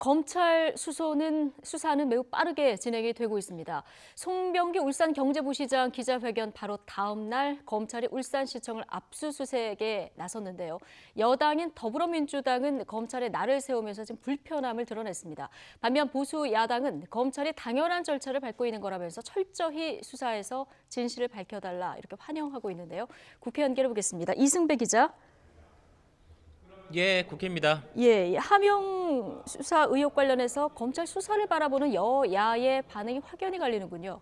검찰 수사는 매우 빠르게 진행이 되고 있습니다. 송병기 울산경제부시장 기자회견 바로 다음 날 검찰이 울산시청을 압수수색에 나섰는데요. 여당인 더불어민주당은 검찰에 날을 세우면서 지금 불편함을 드러냈습니다. 반면 보수 야당은 검찰이 당연한 절차를 밟고 있는 거라면서 철저히 수사해서 진실을 밝혀달라 이렇게 환영하고 있는데요. 국회 연결해 보겠습니다. 이승배 기자. 예, 국회입니다. 예, 하명 수사 의혹 관련해서 검찰 수사를 바라보는 여야의 반응이 확연히 갈리는군요.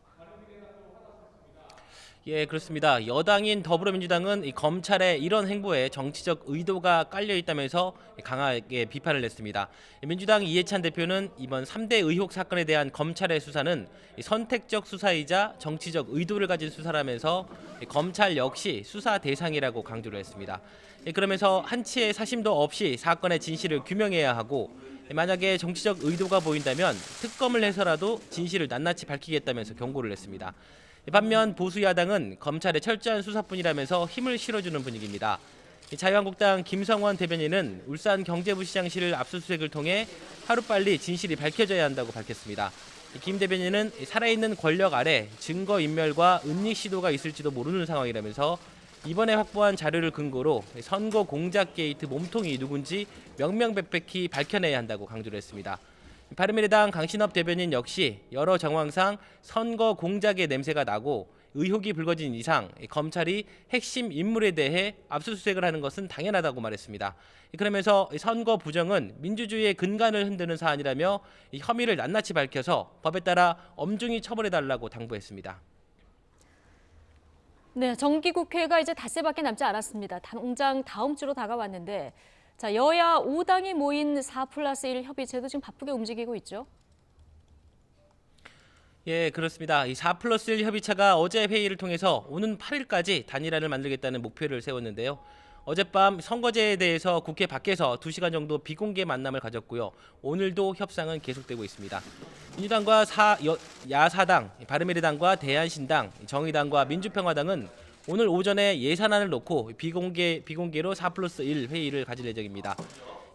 예, 그렇습니다. 여당인 더불어민주당은 이 검찰의 이런 행보에 정치적 의도가 깔려 있다면서 강하게 비판을 냈습니다. 민주당 이해찬 대표는 이번 3대 의혹 사건에 대한 검찰의 수사는 선택적 수사이자 정치적 의도를 가진 수사라면서 검찰 역시 수사 대상이라고 강조를 했습니다. 그러면서 한치의 사심도 없이 사건의 진실을 규명해야 하고 만약에 정치적 의도가 보인다면 특검을 해서라도 진실을 낱낱이 밝히겠다면서 경고를 했습니다. 반면 보수 야당은 검찰의 철저한 수사뿐이라면서 힘을 실어주는 분위기입니다. 자유한국당 김성원 대변인은 울산경제부시장실을 압수수색을 통해 하루빨리 진실이 밝혀져야 한다고 밝혔습니다. 김 대변인은 살아있는 권력 아래 증거인멸과 은닉 시도가 있을지도 모르는 상황이라면서 이번에 확보한 자료를 근거로 선거 공작 게이트 몸통이 누군지 명명백백히 밝혀내야 한다고 강조를 했습니다. 바른미래당 강신업 대변인 역시 여러 정황상 선거 공작의 냄새가 나고 의혹이 불거진 이상 검찰이 핵심 인물에 대해 압수수색을 하는 것은 당연하다고 말했습니다. 그러면서 선거 부정은 민주주의의 근간을 흔드는 사안이라며 혐의를 낱낱이 밝혀서 법에 따라 엄중히 처벌해달라고 당부했습니다. 네, 정기국회가 이제 닷새밖에 남지 않았습니다. 당장 다음 주로 다가왔는데 자, 여야 5당이 모인 4+1 협의체도 지금 바쁘게 움직이고 있죠. 예, 그렇습니다. 이 4+1 협의체가 어제 회의를 통해서 오는 8일까지 단일화를 만들겠다는 목표를 세웠는데요. 어젯밤 선거제에 대해서 국회 밖에서 2시간 정도 비공개 만남을 가졌고요. 오늘도 협상은 계속되고 있습니다. 민주당과 야사당, 바른미래당과 대한신당, 정의당과 민주평화당은 오늘 오전에 예산안을 놓고 비공개로 4+1 회의를 가질 예정입니다.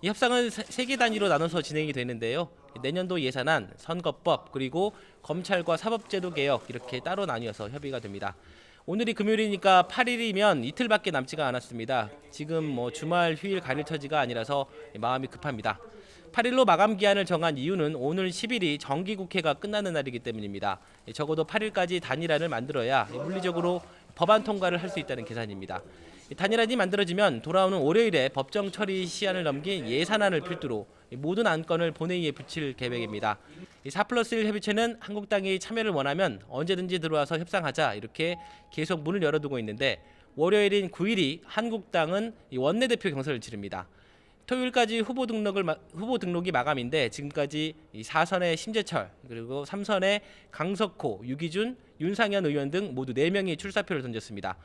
이 협상은 3개 단위로 나눠서 진행이 되는데요. 내년도 예산안, 선거법, 그리고 검찰과 사법제도 개혁 이렇게 따로 나뉘어서 협의가 됩니다. 오늘이 금요일이니까 8일이면 이틀밖에 남지가 않았습니다. 지금 주말 휴일 가릴 처지가 아니라서 마음이 급합니다. 8일로 마감 기한을 정한 이유는 오늘 10일이 정기국회가 끝나는 날이기 때문입니다. 적어도 8일까지 단일화를 만들어야 물리적으로 법안 통과를 할 수 있다는 계산입니다. 단일안이 만들어지면 돌아오는 월요일에 법정 처리 시한을 넘긴 예산안을 필두로 모든 안건을 본회의에 붙일 계획입니다. 4+1 협의체는 한국당이 참여를 원하면 언제든지 들어와서 협상하자 이렇게 계속 문을 열어두고 있는데 월요일인 9일이 한국당은 원내대표 경선을 치릅니다. 토요일까지 후보 등록이 마감인데 지금까지 4선의 심재철 그리고 3선의 강석호, 유기준, 윤상현 의원 등 모두 4명이 출사표를 던졌습니다.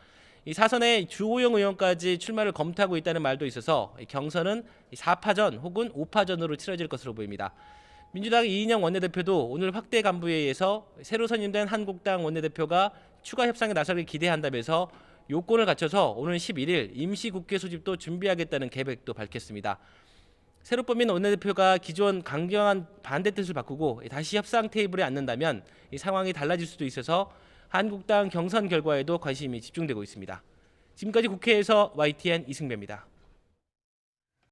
이 4선의 주호영 의원까지 출마를 검토하고 있다는 말도 있어서 경선은 4파전 혹은 5파전으로 치러질 것으로 보입니다. 민주당 이인영 원내대표도 오늘 확대 간부회의에서 새로 선임된 한국당 원내대표가 추가 협상에 나서길 기대한다면서 요건을 갖춰서 오는 11일 임시국회 소집도 준비하겠다는 계획도 밝혔습니다. 새로 뽑힌 원내대표가 기존 강경한 반대 뜻을 바꾸고 다시 협상 테이블에 앉는다면 이 상황이 달라질 수도 있어서 한국당 경선 결과에도 관심이 집중되고 있습니다. 지금까지 국회에서 YTN 이승배입니다.